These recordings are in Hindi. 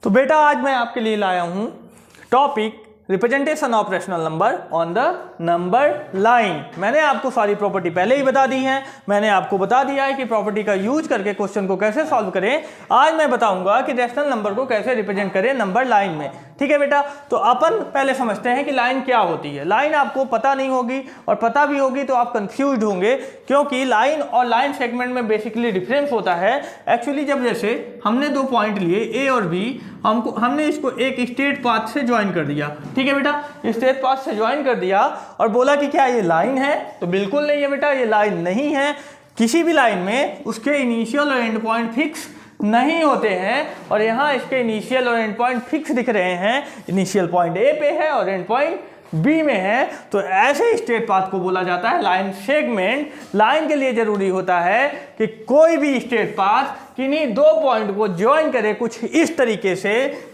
तो बेटा आज मैं आपके लिए लाया हूं topic representation of rational number on the number line. मैंने आपको सारी प्रॉपर्टी पहले ही बता दी है, मैंने आपको बता दिया है कि प्रॉपर्टी का यूज करके क्वेश्चन को कैसे सॉल्व करें। आज मैं बताऊंगा कि रैशनल नंबर को कैसे रिप्रेजेंट करें नंबर लाइन में। ठीक है बेटा, तो अपन पहले समझते हैं कि लाइन क्या होती है। लाइन आपको पता नहीं होगी और पता भी होगी तो आप कंफ्यूज होंगे, क्योंकि लाइन और लाइन सेगमेंट में बेसिकली डिफरेंस होता है। एक्चुअली जब जैसे हमने दो पॉइंट लिए ए और बी, हमने इसको एक स्ट्रेट पाथ से ज्वाइन कर दिया। ठीक है बेटा, स्ट्रेट पाथ से ज्वाइन कर दिया और बोला कि क्या ये लाइन है, तो बिल्कुल नहीं है बेटा, ये लाइन नहीं है। किसी भी लाइन में उसके इनिशियल और एंड पॉइंट फिक्स नहीं होते हैं, और यहाँ इसके इनिशियल और एंड पॉइंट फिक्स दिख रहे हैं। इनिशियल पॉइंट ए पे है और एंड पॉइंट बी में है, तो ऐसे स्ट्रेट पाथ को बोला जाता है लाइन सेगमेंट। लाइन के लिए जरूरी होता है कि कोई भी स्ट्रेट पाथ किन्हीं दो पॉइंट को ज्वाइन करे कुछ इस तरीके से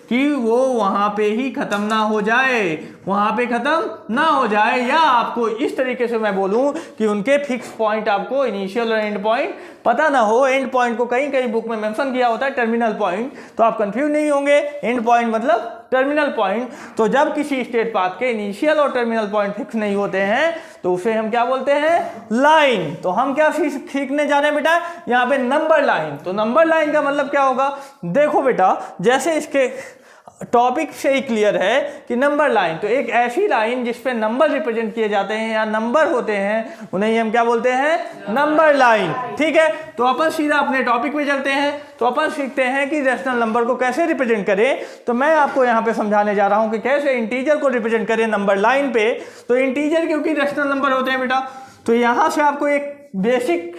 कि वो वहां पे ही खत्म ना हो जाए, वहां पे खत्म ना हो जाए, या आपको इस तरीके से मैं बोलूं कि उनके फिक्स पॉइंट आपको इनिशियल और एंड पॉइंट पता ना हो। एंड पॉइंट को कहीं कहीं बुक में मेंशन किया होता है टर्मिनल पॉइंट, तो आप कंफ्यूज नहीं होंगे। एंड पॉइंट मतलब टर्मिनल पॉइंट। तो जब किसी स्ट्रेट पाथ के इनिशियल और टर्मिनल पॉइंट फिक्स नहीं होते हैं तो उसे हम क्या बोलते हैं, लाइन। तो हम क्या सीखने जा रहे हैं बेटा, यहाँ पे नंबर लाइन। तो नंबर लाइन का मतलब क्या होगा, देखो बेटा, जैसे इसके टॉपिक से ही क्लियर है कि नंबर लाइन तो एक ऐसी लाइन जिसपे नंबर रिप्रेजेंट किए जाते हैं या नंबर होते हैं, उन्हें हम क्या बोलते हैं, नंबर लाइन। ठीक है, तो अपन सीधा अपने टॉपिक में चलते हैं। तो अपन सीखते हैं कि रैशनल नंबर को कैसे रिप्रेजेंट करें। तो मैं आपको यहाँ पे समझाने जा रहा हूँ कि कैसे इंटीजर को रिप्रेजेंट करें नंबर लाइन पे। तो इंटीजर क्योंकि रैशनल नंबर होते हैं बेटा, तो यहाँ से आपको एक बेसिक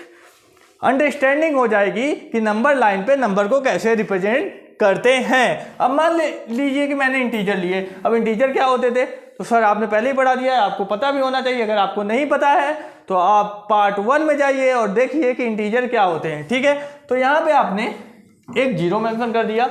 अंडरस्टैंडिंग हो जाएगी कि नंबर लाइन पे नंबर को कैसे रिप्रेजेंट करते हैं। अब मान लीजिए कि मैंने इंटीजर लिए। अब इंटीजर क्या होते थे, तो सर आपने पहले ही पढ़ा दिया है, आपको पता भी होना चाहिए। अगर आपको नहीं पता है तो आप पार्ट 1 में जाइए और देखिए कि इंटीजर क्या होते हैं। ठीक है, तो यहाँ पे आपने एक जीरो मेंशन कर दिया,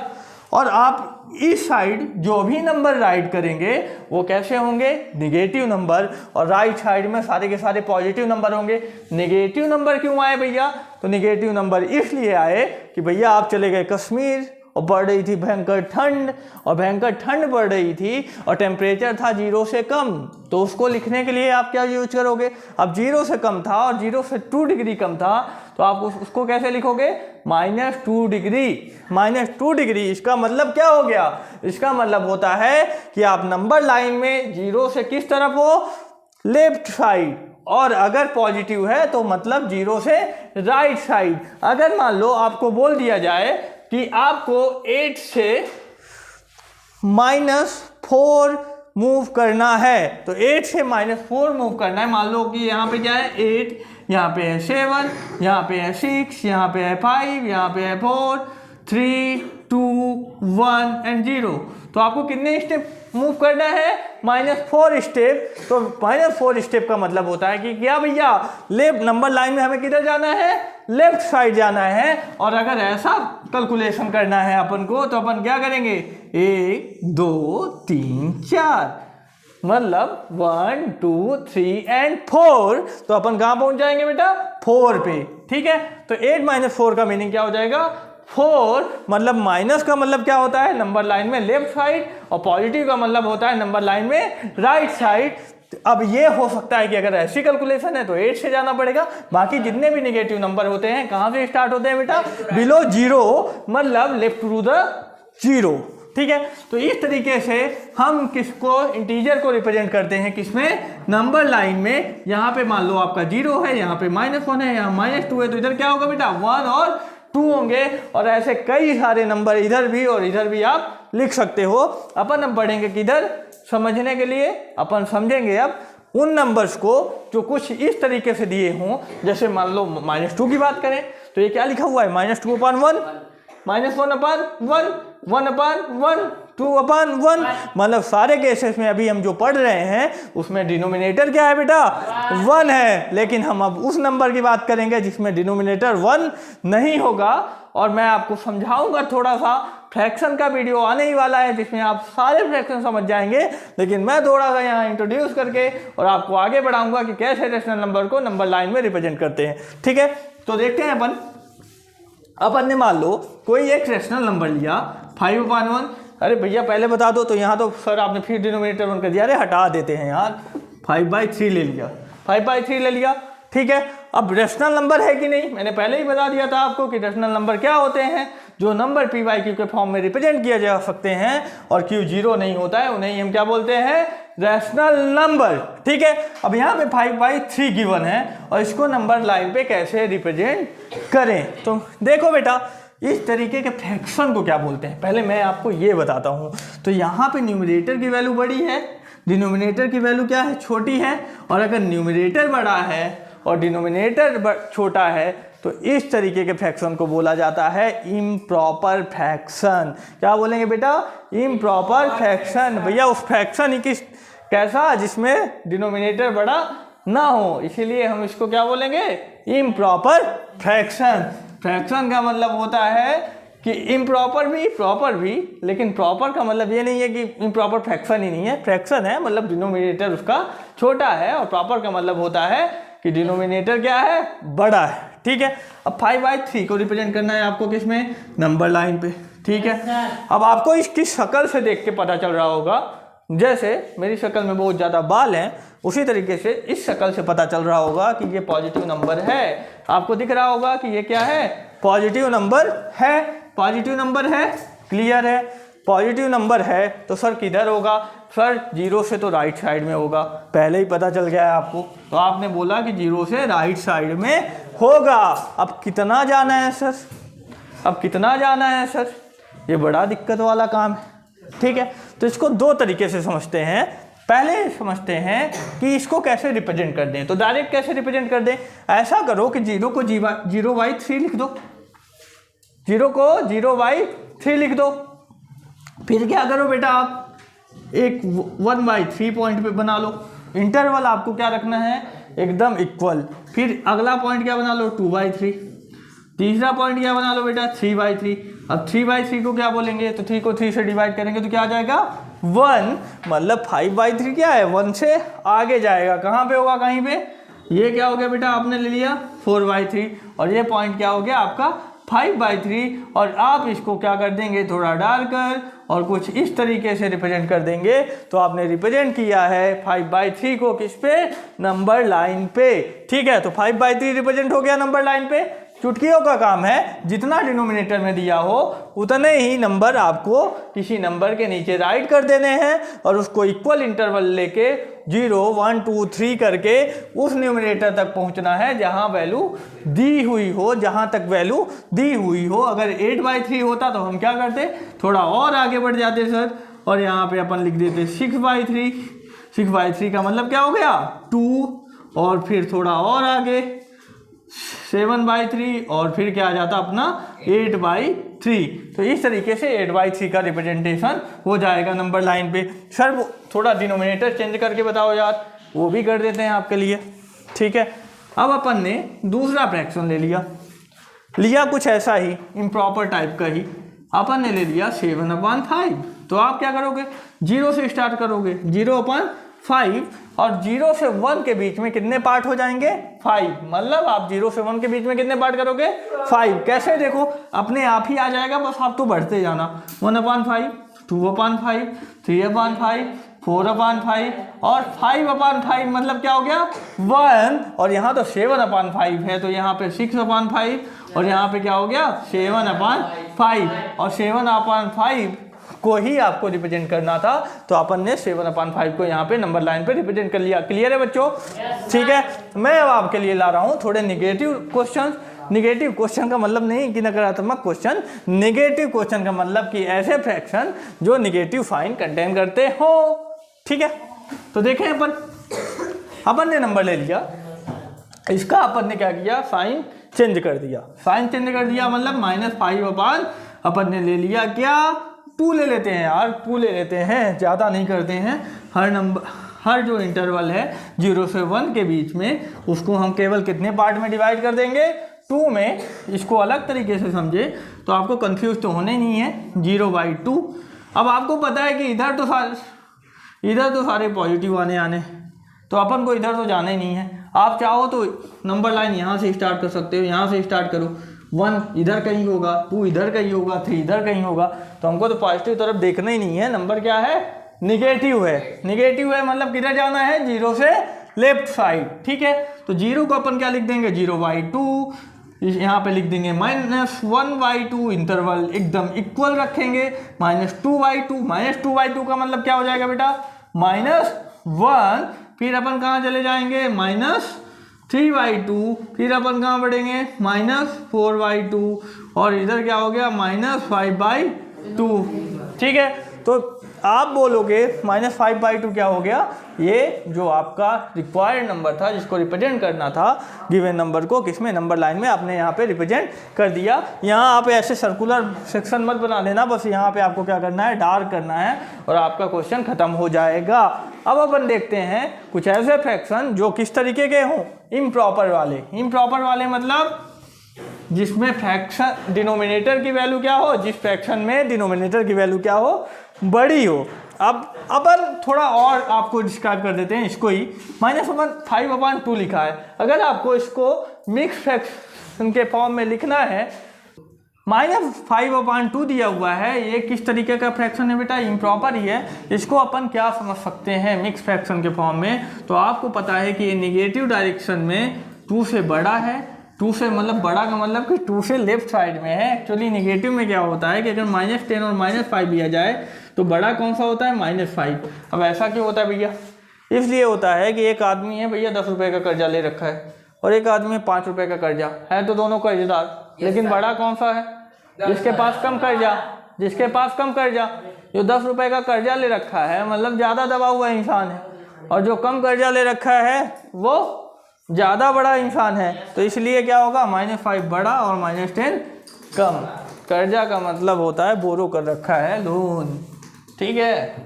और आप इस साइड जो भी नंबर राइट करेंगे वो कैसे होंगे, निगेटिव नंबर, और राइट साइड में सारे के सारे पॉजिटिव नंबर होंगे। निगेटिव नंबर क्यों आए भैया, तो निगेटिव नंबर इसलिए आए कि भैया आप चले गए कश्मीर और पड़ रही थी भयंकर ठंड, और भयंकर ठंड पड़ रही थी और टेम्परेचर था 0 से कम, तो उसको लिखने के लिए आप क्या यूज करोगे। अब 0 से कम था और 0 से 2 डिग्री कम था, तो आप उसको कैसे लिखोगे, -2 डिग्री। -2 डिग्री इसका मतलब क्या हो गया, इसका मतलब होता है कि आप नंबर लाइन में 0 से किस तरफ हो, लेफ्ट साइड, और अगर पॉजिटिव है तो मतलब 0 से राइट साइड। अगर मान लो आपको बोल दिया जाए कि आपको 8 से -4 मूव करना है, तो 8 से -4 मूव करना है। मान लो कि यहाँ पे क्या है, 8, यहाँ पे है 7, यहाँ पे है 6, यहाँ पे है 5, यहाँ पे है 4, 3, 2, 1 एंड 0। तो आपको कितने स्टेप मूव करना है, -4 स्टेप। तो -4 स्टेप का मतलब होता है कि क्या भैया, लेफ्ट नंबर लाइन में हमें किधर जाना है, लेफ्ट साइड जाना है। और अगर ऐसा कैलकुलेशन करना है अपन को, तो अपन क्या करेंगे, 1 2 3 4, मतलब 1 2 3 एंड 4। तो अपन कहाँ पहुंच जाएंगे बेटा, 4 पे। ठीक है, तो 8 - 4 का मीनिंग क्या हो जाएगा, 4। मतलब माइनस का मतलब क्या होता है, नंबर लाइन में लेफ्ट साइड, और पॉजिटिव का मतलब होता है नंबर लाइन में राइट साइड। अब ये हो सकता है कि अगर ऐसी कैलकुलेशन है तो 8 से जाना पड़ेगा। बाकी जितने भी नेगेटिव नंबर होते हैं कहाँ से स्टार्ट होते हैं बेटा, बिलो 0, मतलब लेफ्ट टू द 0। ठीक है, तो इस तरीके से हम किसको, इंटीजर को रिप्रेजेंट करते हैं किसमें, नंबर लाइन में। यहाँ पे मान लो आपका 0 है, यहाँ पे -1 है, यहाँ -2 है, तो इधर क्या होगा बेटा, 1 और 2 होंगे। और ऐसे कई सारे नंबर इधर भी और इधर भी आप लिख सकते हो। अपन अब बढ़ेंगे किधर, समझने के लिए अपन समझेंगे अब उन नंबर्स को जो कुछ इस तरीके से दिए हों। जैसे मान लो -2 की बात करें, तो ये क्या लिखा हुआ है, -2/1, -1/1, 1/1, 2/1। मतलब सारे केसेस में अभी हम जो पढ़ रहे हैं उसमें डिनोमिनेटर क्या है बेटा, 1 है। लेकिन हम अब उस नंबर की बात करेंगे जिसमें डिनोमिनेटर 1 नहीं होगा, और मैं आपको समझाऊंगा थोड़ा सा। फ्रैक्शन का वीडियो आने ही वाला है जिसमें आप सारे फ्रैक्शन समझ जाएंगे, लेकिन मैं थोड़ा सा यहाँ इंट्रोड्यूस करके और आपको आगे बढ़ाऊंगा कि कैसे रैशनल नंबर को नंबर लाइन में रिप्रेजेंट करते हैं। ठीक है, तो देखते हैं अपन ने मान लो कोई एक रैशनल नंबर लिया 5/1, अरे भैया पहले बता दो, तो यहाँ तो सर आपने फिर डिनोमिनेटर वन कर दिया। अरे हटा देते हैं यार, 5/3 ले लिया, 5/3 ले लिया, ठीक है। अब रेशनल नंबर है कि नहीं, मैंने पहले ही बता दिया था आपको कि रेशनल नंबर क्या होते हैं, जो नंबर पी बाई क्यू के फॉर्म में रिप्रेजेंट किया जा सकते हैं और क्यू जीरो नहीं होता है, उन्हें हम क्या बोलते हैं, रैशनल नंबर, ठीक है। अब यहाँ पे 5/3 गिवन है और इसको नंबर लाइन पे कैसे रिप्रेजेंट करें, तो देखो बेटा इस तरीके के फ्रैक्शन को क्या बोलते हैं, पहले मैं आपको ये बताता हूँ। तो यहाँ पे न्यूमरेटर की वैल्यू बड़ी है, डिनोमिनेटर की वैल्यू क्या है, छोटी है, और अगर न्यूमरेटर बड़ा है और डिनोमिनेटर छोटा है तो इस तरीके के फ्रैक्शन को बोला जाता है इम्प्रॉपर फ्रैक्शन। क्या बोलेंगे बेटा, इम्प्रॉपर फ्रैक्शन। भैया उस फ्रैक्शन ही किस कैसा, जिसमें डिनोमिनेटर बड़ा ना हो, इसीलिए हम इसको क्या बोलेंगे, इम्प्रॉपर फ्रैक्शन। फ्रैक्शन का मतलब होता है कि इम्प्रॉपर भी प्रॉपर भी, लेकिन प्रॉपर का मतलब ये नहीं है कि इम्प्रॉपर फ्रैक्शन ही नहीं है, फ्रैक्शन है मतलब डिनोमिनेटर उसका छोटा है, और प्रॉपर का मतलब होता है कि डिनोमिनेटर क्या है, बड़ा है, ठीक है। अब 5/3 को रिप्रेजेंट करना है आपको किसमें, नंबर लाइन पे, ठीक है। अब आपको इसकी शक्ल से देख के पता चल रहा होगा, जैसे मेरी शक्ल में बहुत ज़्यादा बाल हैं, उसी तरीके से इस शक्ल से पता चल रहा होगा कि ये पॉजिटिव नंबर है। आपको दिख रहा होगा कि ये क्या है, पॉजिटिव नंबर है, पॉजिटिव नंबर है, क्लियर है। पॉजिटिव नंबर है तो सर किधर होगा, सर 0 से तो राइट साइड में होगा, पहले ही पता चल गया है आपको, तो आपने बोला कि 0 से राइट साइड में होगा। अब कितना जाना है सर, अब कितना जाना है सर, ये बड़ा दिक्कत वाला काम है, ठीक है। तो इसको दो तरीके से समझते हैं। पहले समझते हैं कि इसको कैसे रिप्रेजेंट कर दें, तो डायरेक्ट कैसे रिप्रेजेंट कर दें, ऐसा करो कि 0 को 0/3 लिख दो, 0 को 0/3 लिख दो। फिर क्या करो बेटा, आप एक 1/3 पॉइंट पे बना लो, इंटरवल आपको क्या रखना है, एकदम इक्वल। फिर अगला पॉइंट क्या बना लो, 2/3। तीसरा पॉइंट क्या बना लो बेटा, 3/3। अब 3/3 को क्या बोलेंगे, तो 3 को 3 से डिवाइड करेंगे तो क्या आ जाएगा, 1, मतलब 5/3 क्या है, 1 से आगे जाएगा, कहाँ पे होगा, कहीं पे। ये क्या हो गया बेटा, आपने ले लिया 4/3, और ये पॉइंट क्या हो गया आपका 5/3, और आप इसको क्या कर देंगे, थोड़ा डालकर और कुछ इस तरीके से रिप्रेजेंट कर देंगे, तो आपने रिप्रेजेंट किया है 5/3 को किस पे, नंबर लाइन पे, ठीक है। तो 5/3 रिप्रेजेंट हो गया नंबर लाइन पे। चुटकियों का काम है, जितना डिनोमिनेटर में दिया हो उतने ही नंबर आपको किसी नंबर के नीचे राइट कर देने हैं, और उसको इक्वल इंटरवल लेके 0, 1, 2, 3 करके उस न्यूमरेटर तक पहुंचना है जहां वैल्यू दी हुई हो, जहां तक वैल्यू दी हुई हो। अगर 8/3 होता तो हम क्या करते, थोड़ा और आगे बढ़ जाते सर, और यहाँ पे अपन लिख देते 6/3। 6/3 का मतलब क्या हो गया, 2, और फिर थोड़ा और आगे 7/3, और फिर क्या आ जाता अपना 8/3। तो इस तरीके से 8/3 का रिप्रेजेंटेशन हो जाएगा नंबर लाइन पे। सर वो थोड़ा डिनोमिनेटर चेंज करके बताओ यार, वो भी कर देते हैं आपके लिए, ठीक है। अब अपन ने दूसरा फ्रैक्शन ले लिया कुछ ऐसा ही इम्प्रॉपर टाइप का ही, अपन ने ले लिया 7/5। तो आप क्या करोगे, 0 से स्टार्ट करोगे, 0/5, और 0 से 1 के बीच में कितने पार्ट हो जाएंगे, 5, मतलब आप 0 से 1 के बीच में कितने पार्ट करोगे, 5। कैसे, देखो अपने आप ही आ जाएगा, बस आप तो बढ़ते जाना, 1/5, 2/5, 3/5, 4/5 और 5/5, मतलब क्या हो गया 1, और यहाँ तो 7/5 है, तो यहाँ पे 6/5, और यहाँ पे क्या हो गया 7/5, और 7/5 को ही आपको रिप्रेजेंट करना था, तो अपन ने 7/5 को यहाँ पे नंबर लाइन पे रिप्रेजेंट कर लिया। क्लियर है बच्चों, ठीक है। मैं अब आपके लिए ला रहा हूँ थोड़े निगेटिव क्वेश्चन। निगेटिव क्वेश्चन का मतलब नहीं कि नकारात्मक क्वेश्चन, निगेटिव क्वेश्चन का मतलब कि ऐसे फ्रैक्शन जो निगेटिव साइन कंटेन करते हो, ठीक है। तो देखें अपन ने नंबर ले लिया, इसका अपन ने क्या किया, साइन चेंज कर दिया। साइन चेंज कर दिया मतलब -5/, अपन ने ले लिया क्या, 2 ले लेते हैं यार, 2 ले लेते हैं, ज़्यादा नहीं करते हैं। हर जो इंटरवल है 0 से 1 के बीच में, उसको हम केवल कितने पार्ट में डिवाइड कर देंगे, 2 में। इसको अलग तरीके से समझे तो आपको कंफ्यूज तो होने नहीं है, 0/2। अब आपको पता है कि इधर तो सारे पॉजिटिव आने, तो अपन को इधर तो जाना ही नहीं है। आप चाहो तो नंबर लाइन यहाँ से स्टार्ट कर सकते हो, यहाँ से स्टार्ट करो, 1 इधर कहीं होगा, 2 इधर कहीं होगा, 3 इधर कहीं होगा। तो हमको तो पॉजिटिव तरफ देखना ही नहीं है, नंबर क्या है, निगेटिव है। निगेटिव है मतलब किधर जाना है, 0 से लेफ्ट साइड, ठीक है। तो 0 को अपन क्या लिख देंगे, 0/2, यहाँ पे लिख देंगे -1/2, इंटरवल एकदम इक्वल रखेंगे, -2/2। -2/2 का मतलब क्या हो जाएगा बेटा, -1। फिर अपन कहाँ चले जाएंगे, -3/2। फिर अपन कहाँ बढ़ेंगे, -4/2। और इधर क्या हो गया, -5/2, ठीक है। तो आप बोलोगे -5/2 क्या हो गया, ये जो आपका रिक्वायर्ड नंबर था जिसको रिप्रेजेंट करना था गिवन नंबर को, किसमें, नंबर लाइन में, आपने यहाँ पे रिप्रेजेंट कर दिया। यहाँ आप ऐसे सर्कुलर सेक्शन मत बना देना, बस यहाँ पे आपको क्या करना है, डार्क करना है और आपका क्वेश्चन खत्म हो जाएगा। अब अपन देखते हैं कुछ ऐसे फ्रैक्शन जो किस तरीके के हों, इम्प्रॉपर वाले। इम्प्रॉपर वाले मतलब जिसमें फ्रैक्शन डिनोमिनेटर की वैल्यू क्या हो, जिस फ्रैक्शन में डिनोमिनेटर की वैल्यू क्या हो, बड़ी हो। अब अपन थोड़ा और आपको डिस्क्राइब कर देते हैं इसको ही। -5/2 लिखा है, अगर आपको इसको मिक्स फ्रैक्शन के फॉर्म में लिखना है, -5/2 दिया हुआ है, ये किस तरीके का फ्रैक्शन है बेटा, इम्प्रॉपर ही है। इसको अपन क्या समझ सकते हैं मिक्स फ्रैक्शन के फॉर्म में, तो आपको पता है कि ये निगेटिव डायरेक्शन में 2 से बड़ा है। 2 से मतलब बड़ा का मतलब कि 2 से लेफ्ट साइड में है। एक्चुअली निगेटिव में क्या होता है कि अगर -10 और -5 लिया जाए तो बड़ा कौन सा होता है, -5। अब ऐसा क्यों होता है भैया, इसलिए होता है कि एक आदमी है भैया 10 रुपये का कर्जा ले रखा है और एक आदमी 5 रुपये का कर्जा है, तो दोनों कर्जदार, लेकिन बड़ा कौन सा है, जिसके पास कम कर्जा, जिसके पास कम कर्जा। जो 10 रुपये का कर्जा ले रखा है मतलब ज़्यादा दबा हुआ इंसान है, और जो कम कर्जा ले रखा है वो ज़्यादा बड़ा इंसान है। तो इसलिए क्या होगा, -5 बड़ा और -10 कम। कर्जा का मतलब होता है बोरो कर रखा है, लोन, ठीक है,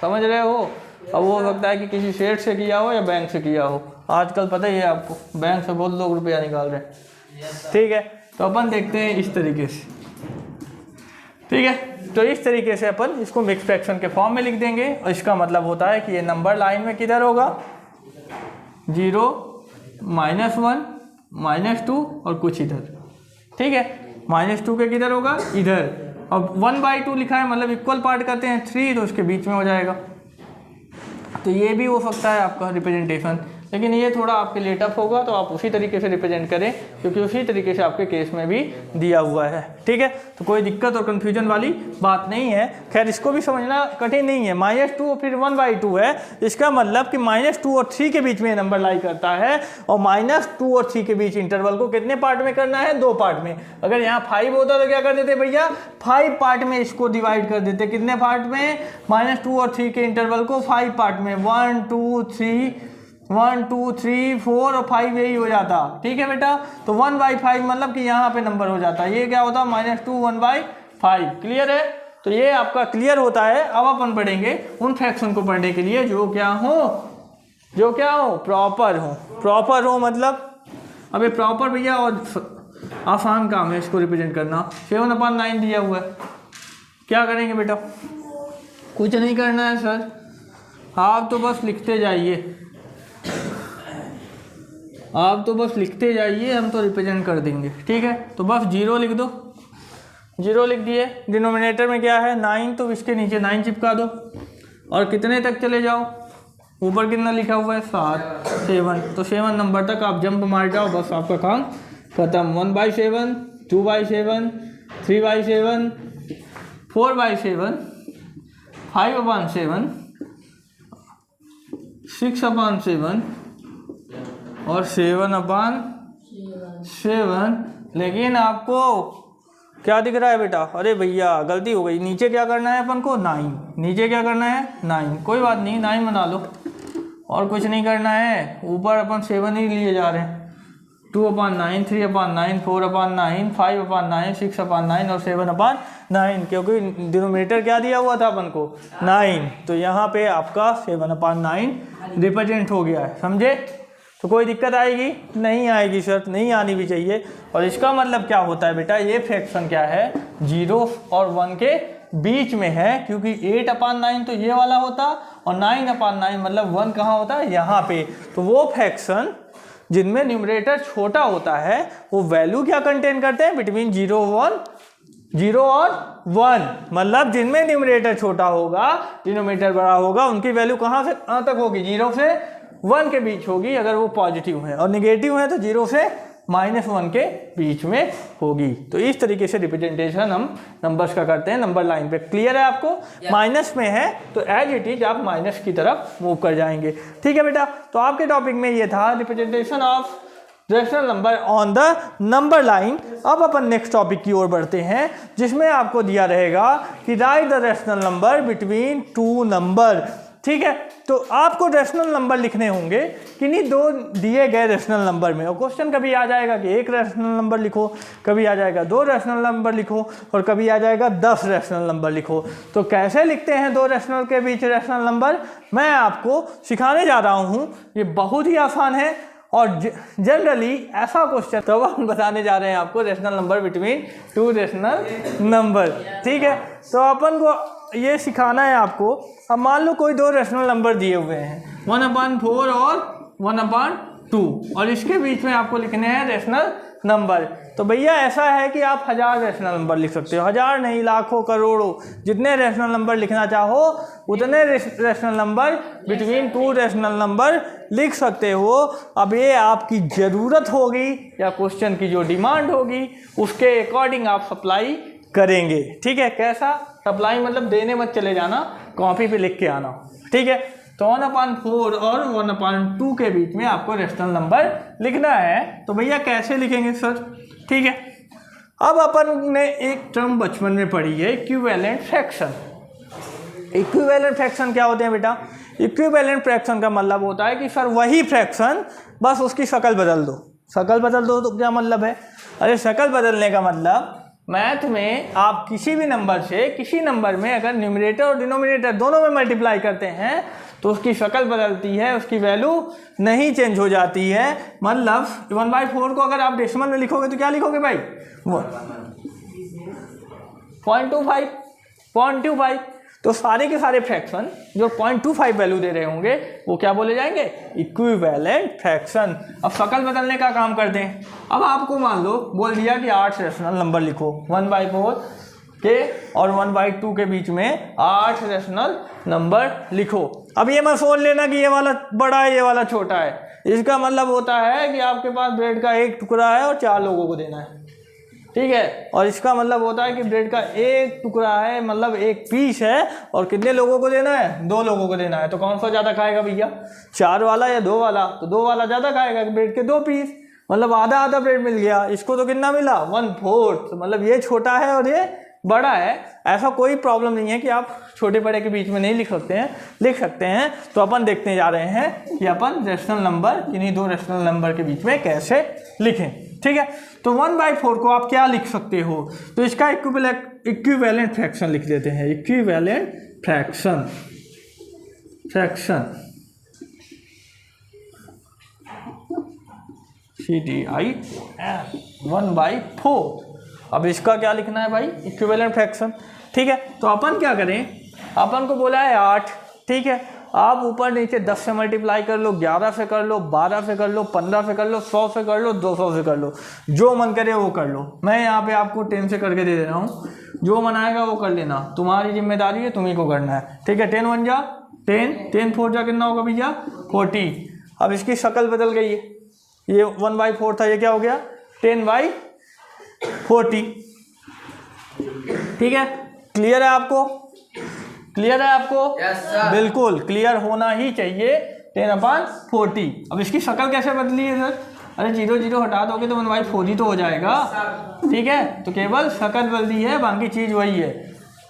समझ रहे हो। अब वो हो सकता है कि किसी शेठ से किया हो या बैंक से किया हो, आजकल पता ही है आपको, बैंक से बहुत लोग रुपया निकाल रहे हैं, ठीक है। तो अपन देखते हैं इस तरीके से, ठीक है। तो इस तरीके से अपन इसको मिक्स फ्रैक्शन के फॉर्म में लिख देंगे, और इसका मतलब होता है कि ये नंबर लाइन में किधर होगा, 0, -1, -2 और कुछ इधर, ठीक है। -2 के किधर होगा, इधर। अब 1/2 लिखा है मतलब इक्वल पार्ट करते हैं 3, तो उसके बीच में हो जाएगा। तो ये भी हो सकता है आपका रिप्रेजेंटेशन, लेकिन ये थोड़ा आपके लिए टफ होगा, तो आप उसी तरीके से रिप्रेजेंट करें क्योंकि उसी तरीके से आपके केस में भी दिया हुआ है, ठीक है। तो कोई दिक्कत और कन्फ्यूजन वाली बात नहीं है। खैर इसको भी समझना कठिन नहीं है, -2 और फिर 1/2 है, इसका मतलब कि -2 और 3 के बीच में नंबर लाई करता है, और -2 और 3 के बीच इंटरवल को कितने पार्ट में करना है, 2 पार्ट में। अगर यहाँ 5 होता तो क्या कर देते भैया, 5 पार्ट में इसको डिवाइड कर देते। कितने पार्ट में, -2 और 3 के इंटरवल को 5 पार्ट में, 1 2 3 4 और 5 यही हो जाता, ठीक है बेटा। तो 1/5 मतलब कि यहाँ पे नंबर हो जाता है, ये क्या होता है, -2 1/5। क्लियर है, तो ये आपका क्लियर होता है। अब अपन पढ़ेंगे उन फ्रैक्शन को पढ़ने के लिए जो क्या हो, प्रॉपर हो। प्रॉपर हो मतलब, अबे प्रॉपर भैया और आसान काम है इसको रिप्रेजेंट करना। 7/9 दिया हुआ है, क्या करेंगे बेटा, कुछ नहीं करना है सर, आप तो बस लिखते जाइए, आप तो बस लिखते जाइए, हम तो रिप्रेजेंट कर देंगे, ठीक है। तो बस 0 लिख दो, 0 लिख दिए। डिनोमिनेटर में क्या है, 9, तो इसके नीचे 9 चिपका दो, और कितने तक चले जाओ, ऊपर कितना लिखा हुआ है, 7 तो 7 नंबर तक आप जंप मार जाओ, बस आपका काम खत्म। 1/7, 2/7, 3/7, 4/7, 5/7, 6/7 और 7/7। लेकिन आपको क्या दिख रहा है बेटा, अरे भैया गलती हो गई, नीचे क्या करना है अपन को, 9, नीचे क्या करना है, 9। कोई बात नहीं, 9 बना लो, और कुछ नहीं करना है। ऊपर अपन 7 ही लिए जा रहे हैं, 2/9, 3/9, 4/9, 5/9, 6/9 और 7/9, क्योंकि डिनोमिनेटर क्या दिया हुआ था अपन को, 9। तो यहाँ पे आपका 7/9 रिप्रेजेंट हो गया है, समझे। तो कोई दिक्कत आएगी, नहीं आएगी सर, नहीं आनी भी चाहिए। और इसका मतलब क्या होता है बेटा, ये फ्रैक्शन क्या है, 0 और 1 के बीच में है, क्योंकि 8/9 तो ये वाला होता, और 9/9 मतलब 1 कहाँ होता है, यहाँ पे। तो वो फ्रैक्शन जिनमें न्यूमरेटर छोटा होता है वो वैल्यू क्या कंटेन करते हैं, बिटवीन 0 और 1, मतलब जिनमें न्यूमरेटर छोटा होगा डिनोमिनेटर बड़ा होगा उनकी वैल्यू कहाँ से कहाँ तक होगी, 0 से 1 के बीच होगी अगर वो पॉजिटिव है, और नेगेटिव है तो 0 से -1 के बीच में होगी। तो इस तरीके से रिप्रेजेंटेशन हम नंबर्स का करते हैं नंबर लाइन पे। क्लियर है आपको? माइनस में है तो एज इट इज आप माइनस की तरफ मूव कर जाएंगे। ठीक है बेटा, तो आपके टॉपिक में ये था representation of rational number on the number line. अब अपन नेक्स्ट टॉपिक की ओर बढ़ते हैं जिसमें आपको दिया रहेगा कि right the rational number between two number. ठीक है, तो आपको रैशनल नंबर लिखने होंगे किन्हीं दो दिए गए रैशनल नंबर में, और क्वेश्चन कभी आ जाएगा कि एक रैशनल नंबर लिखो, कभी आ जाएगा 2 रैशनल नंबर लिखो, और कभी आ जाएगा 10 रैशनल नंबर लिखो। तो कैसे लिखते हैं 2 रैशनल के बीच रैशनल नंबर, मैं आपको सिखाने जा रहा हूँ। ये बहुत ही आसान है और जनरली ऐसा क्वेश्चन तो हम बताने जा रहे हैं आपको rational number between 2 rational number. ठीक है, तो अपन को ये सिखाना है आपको। अब मान लो कोई 2 रैशनल नंबर दिए हुए हैं 1/4 और 1/2, और इसके बीच में आपको लिखने हैं रैशनल नंबर। तो भैया ऐसा है कि आप 1000 रैशनल नंबर लिख सकते हो, 1000 नहीं, लाखों करोड़ों, जितने रैशनल नंबर लिखना चाहो उतने rational number between 2 rational number लिख सकते हो। अब ये आपकी ज़रूरत होगी या क्वेश्चन की जो डिमांड होगी उसके अकॉर्डिंग आप सप्लाई करेंगे। ठीक है, कैसा सप्लाई, मतलब देने मत चले जाना, कॉपी पे लिख के आना। ठीक है, तो 1/4 और 1/2 के बीच में आपको रैशनल नंबर लिखना है। तो भैया कैसे लिखेंगे सर? ठीक है, अब अपन ने एक टर्म बचपन में पढ़ी है इक्विवेलेंट फ्रैक्शन। इक्विवेलेंट फ्रैक्शन क्या होते हैं बेटा? इक्विवेलेंट फ्रैक्शन का मतलब होता है कि सर वही फ्रैक्शन, बस उसकी शक्ल बदल दो। शक्ल बदल दो तो क्या मतलब है? अरे शक्ल बदलने का मतलब मैथ में आप किसी भी नंबर से किसी नंबर में अगर न्यूमरेटर और डिनोमिनेटर दोनों में मल्टीप्लाई करते हैं तो उसकी शक्ल बदलती है, उसकी वैल्यू नहीं चेंज हो जाती है। मतलब 1/4 को अगर आप डेसिमल में लिखोगे तो क्या लिखोगे भाई? 0.25। तो सारे के सारे फ्रैक्शन जो 0.25 वैल्यू दे रहे होंगे वो क्या बोले जाएंगे? Equivalent fraction. अब शक्ल बदलने का काम करते हैं। अब आपको मान लो बोल दिया कि 8 रैशनल नंबर लिखो, 1/4 के और 1/2 के बीच में 8 रैशनल नंबर लिखो। अब ये मत सोच लेना कि ये वाला बड़ा है ये वाला छोटा है। इसका मतलब होता है कि आपके पास ब्रेड का एक टुकड़ा है और 4 लोगों को देना है। ठीक है, और इसका मतलब होता है कि ब्रेड का एक टुकड़ा है, मतलब एक पीस है, और कितने लोगों को देना है? 2 लोगों को देना है। तो कौन सा ज़्यादा खाएगा भैया, 4 वाला या 2 वाला? तो 2 वाला ज़्यादा खाएगा, ब्रेड के 2 पीस, मतलब आधा आधा ब्रेड मिल गया। इसको तो कितना मिला? 1/4। मतलब ये छोटा है और ये बड़ा है। ऐसा कोई प्रॉब्लम नहीं है कि आप छोटे बड़े के बीच में नहीं लिख सकते हैं, लिख सकते हैं। तो अपन देखने जा रहे हैं कि अपन रैशनल नंबर किन्हीं 2 रैशनल नंबर के बीच में कैसे लिखें। ठीक है, तो 1/4 को आप क्या लिख सकते हो? तो इसका इक्विवेलेंट फ्रैक्शन लिख देते हैं। Equivalent fraction 1/4। अब इसका क्या लिखना है भाई? Equivalent fraction. ठीक है, तो अपन क्या करें, अपन को बोला है 8। ठीक है, आप ऊपर नीचे 10 से मल्टीप्लाई कर लो, 11 से कर लो, 12 से कर लो, 15 से कर लो, 100 से कर लो, 200 से कर लो, जो मन करे वो कर लो। मैं यहाँ पे आपको 10 से करके दे रहा हूँ, जो मन आएगा वो कर लेना, तुम्हारी जिम्मेदारी है, तुम्ही को करना है। ठीक है, 10 1 जा 10, 10 4 जा कितना होगा भैया? 40। अब इसकी शक्ल बदल गई है, ये 1/4 था, ये क्या हो गया? 10/40। ठीक है, क्लियर है आपको? क्लियर है आपको? Yes, sir. बिल्कुल क्लियर होना ही चाहिए। 10/40। अब इसकी शक्ल कैसे बदली है सर? अरे 0 0 हटा दोगे तो 1/4 ही तो हो जाएगा। ठीक है, तो केवल शक्ल बदली है, बाकी चीज़ वही है।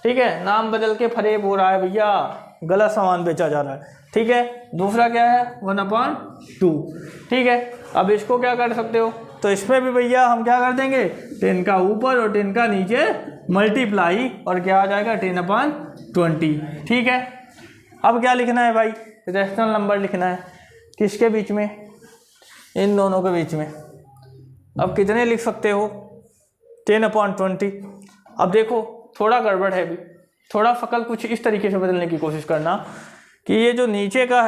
ठीक है, नाम बदल के फरेब हो रहा है भैया, गलत सामान बेचा जा रहा है। ठीक है, दूसरा क्या है? 1/2। ठीक है, अब इसको क्या कर सकते हो? तो इसमें भी भैया हम क्या कर देंगे? 10 का ऊपर और 10 का नीचे मल्टीप्लाई, और क्या आ जाएगा? 10/20। ठीक है, अब क्या लिखना है भाई? रैशनल नंबर लिखना है। किसके बीच में? इन दोनों के बीच में। अब कितने लिख सकते हो? 10/20। अब देखो थोड़ा गड़बड़ है भी, थोड़ा शक्ल कुछ इस तरीके से बदलने की कोशिश करना कि ये जो नीचे का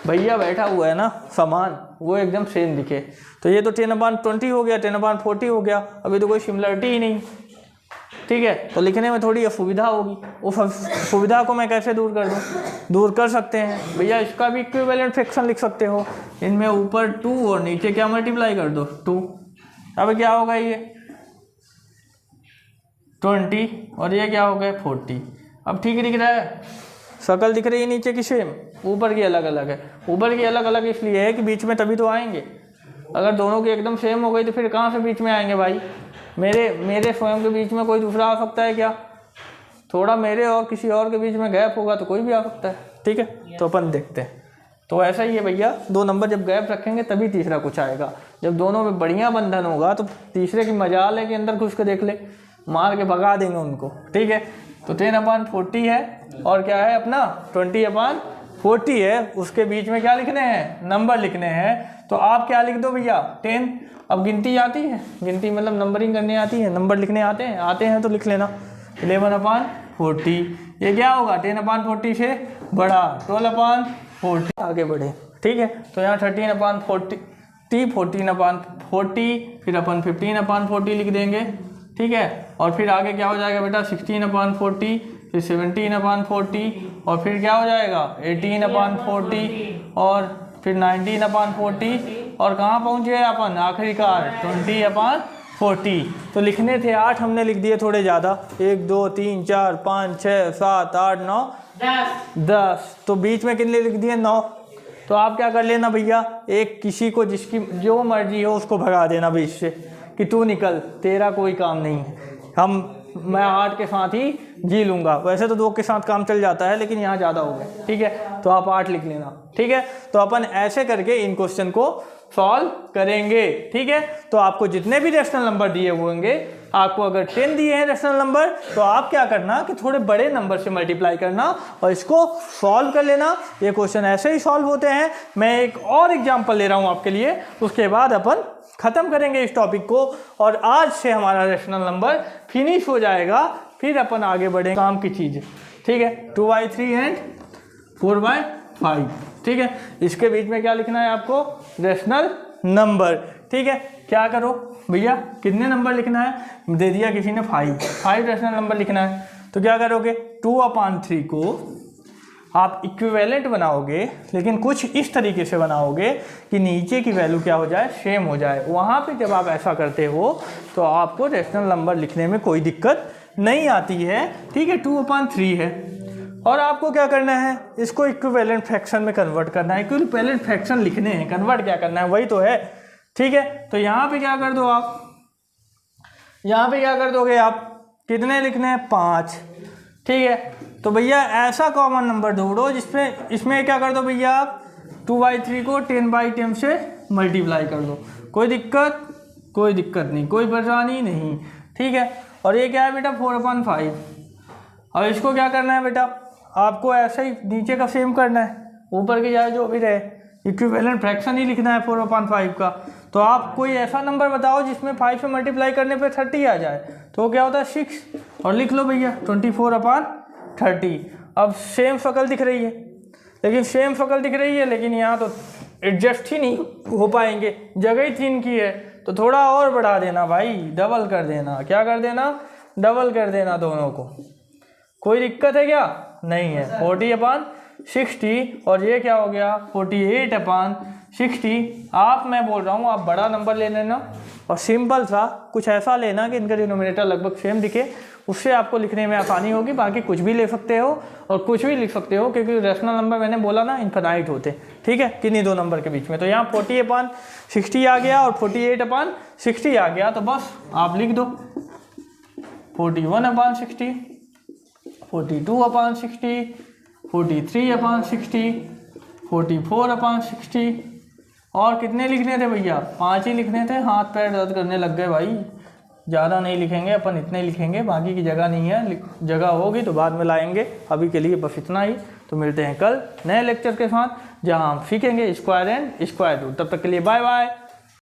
भैया बैठा हुआ है ना सामान, वो एकदम सेम दिखे। तो ये तो 10/20 हो गया, 10/40 हो गया, अभी तो कोई सिमिलरिटी ही नहीं, ठीक है। तो लिखने में थोड़ी असुविधा होगी, उस सुविधा को मैं कैसे दूर कर दूँ? दूर कर सकते हैं भैया, इसका भी इक्विवेलेंट फ्रैक्शन लिख सकते हो। इनमें ऊपर 2 और नीचे क्या मल्टीप्लाई कर दो 2। अब क्या होगा ये 20 और ये क्या हो गया 40। अब ठीक दिख रहा है, शकल दिख रही है नीचे की सेम, ऊपर की अलग अलग है। ऊपर की अलग अलग इसलिए है कि बीच में तभी तो आएंगे। अगर दोनों की एकदम सेम हो गई तो फिर कहाँ से बीच में आएंगे भाई? मेरे स्वयं के बीच में कोई दूसरा आ सकता है क्या? थोड़ा मेरे और किसी और के बीच में गैप होगा तो कोई भी आ सकता है, ठीक है। तो अपन देखते हैं। तो ऐसा ही है भैया, 2 नंबर जब गैप रखेंगे तभी तीसरा कुछ आएगा। जब दोनों में बढ़िया बंधन होगा तो तीसरे की मजाल है कि अंदर घुस के देख ले, मार के भगा देंगे उनको, ठीक है। तो 10/40 है और क्या है अपना 20/40 है। उसके बीच में क्या लिखने हैं? नंबर लिखने हैं। तो आप क्या लिख दो भैया 10। अब गिनती आती है, गिनती मतलब नंबरिंग करने आती है, नंबर लिखने आते हैं तो लिख लेना 11/40। ये क्या होगा 10/40 से बड़ा 12/40 आगे बढ़े, ठीक है। तो यहाँ 13/40 14/40, फिर अपन 15/40 लिख देंगे, ठीक है। और फिर आगे क्या हो जाएगा बेटा 16/40, फिर 17/40 और फिर क्या हो जाएगा 18/40 और फिर 19/40 और कहाँ पहुँचे अपन आखिरकार 20/40। तो लिखने थे 8, हमने लिख दिए थोड़े ज़्यादा, 1 2 3 4 5 6 7 8 9 10। तो बीच में कितने लिख दिए 9। तो आप क्या कर लेना भैया, एक किसी को जिसकी जो मर्जी हो उसको भगा देना बीच से कि तू निकल, तेरा कोई काम नहीं है। मैं 8 के साथ ही जी लूँगा। वैसे तो 2 के साथ काम चल जाता है, लेकिन यहाँ ज़्यादा हो गया, ठीक है। तो आप 8 लिख लेना, ठीक है। तो अपन ऐसे करके इन क्वेश्चन को सॉल्व करेंगे, ठीक है। तो आपको जितने भी रेशनल नंबर दिए होंगे, आपको अगर 10 दिए हैं रेशनल नंबर, तो आप क्या करना कि थोड़े बड़े नंबर से मल्टीप्लाई करना और इसको सॉल्व कर लेना। ये क्वेश्चन ऐसे ही सॉल्व होते हैं। मैं एक और एग्जांपल ले रहा हूँ आपके लिए, उसके बाद अपन ख़त्म करेंगे इस टॉपिक को और आज से हमारा रेशनल नंबर फिनिश हो जाएगा। फिर अपन आगे बढ़ेंगे काम की चीज़, ठीक है। 2/3 एंड 4/5, ठीक है। इसके बीच में क्या लिखना है आपको? रेशनल नंबर, ठीक है। क्या करो भैया, कितने नंबर लिखना है? दे दिया किसी ने 5 रेशनल नंबर लिखना है। तो क्या करोगे 2/3 को आप इक्विवेलेंट बनाओगे, लेकिन कुछ इस तरीके से बनाओगे कि नीचे की वैल्यू क्या हो जाए, सेम हो जाए। वहाँ पे जब आप ऐसा करते हो तो आपको रेशनल नंबर लिखने में कोई दिक्कत नहीं आती है, ठीक है। 2/3 है और आपको क्या करना है, इसको इक्विवेलेंट फ्रैक्शन में कन्वर्ट करना है। इक्विवेलेंट फ्रैक्शन लिखने हैं, कन्वर्ट क्या करना है वही तो है, ठीक है। तो यहाँ पे क्या कर दो आप, यहाँ पे क्या कर दोगे आप, कितने लिखने हैं 5, ठीक है। तो भैया ऐसा कॉमन नंबर ढूंढो जिसमें इसमें क्या कर दो भैया आप 2/3 को 10/10 से मल्टीप्लाई कर दो। कोई दिक्कत नहीं, कोई परेशानी नहीं, ठीक है। और ये क्या है बेटा 4/5। अब इसको क्या करना है बेटा, आपको ऐसे ही नीचे का सेम करना है, ऊपर की जाए जो भी रहे, इक्विवेलेंट फ्रैक्शन ही लिखना है 4/5 का। तो आप कोई ऐसा नंबर बताओ जिसमें 5 से मल्टीप्लाई करने पे 30 आ जाए, तो क्या होता है 6 और लिख लो भैया 24/30। अब सेम शक्ल दिख रही है, लेकिन यहाँ तो एडजस्ट ही नहीं हो पाएंगे, जगह ही 3 की है। तो थोड़ा और बढ़ा देना भाई, डबल कर देना। क्या कर देना? डबल कर देना दोनों को। कोई दिक्कत है क्या? नहीं है। 40/60 और ये क्या हो गया 48/60। मैं बोल रहा हूँ आप बड़ा नंबर ले लेना और सिंपल सा कुछ ऐसा लेना कि इनका डिनोमिनेटर लगभग सेम दिखे, उससे आपको लिखने में आसानी होगी। बाकी कुछ भी ले सकते हो और कुछ भी लिख सकते हो, क्योंकि रेशनल नंबर मैंने बोला ना इनफाइनाइट होते, ठीक है, किन्हीं 2 नंबर के बीच में। तो यहाँ 40/60 आ गया और 48/60 आ गया, तो बस आप लिख दो 41/60, 42/60, 43/60, 44/60 और कितने लिखने थे भैया? 5 ही लिखने थे। हाथ पैर दर्द करने लग गए भाई, ज़्यादा नहीं लिखेंगे अपन, इतने लिखेंगे, बाकी की जगह नहीं है, जगह होगी तो बाद में लाएंगे। अभी के लिए बस इतना ही। तो मिलते हैं कल नए लेक्चर के साथ, जहां हम सीखेंगे स्क्वायर एंड स्क्वायर रूट। तब तक के लिए बाय बाय।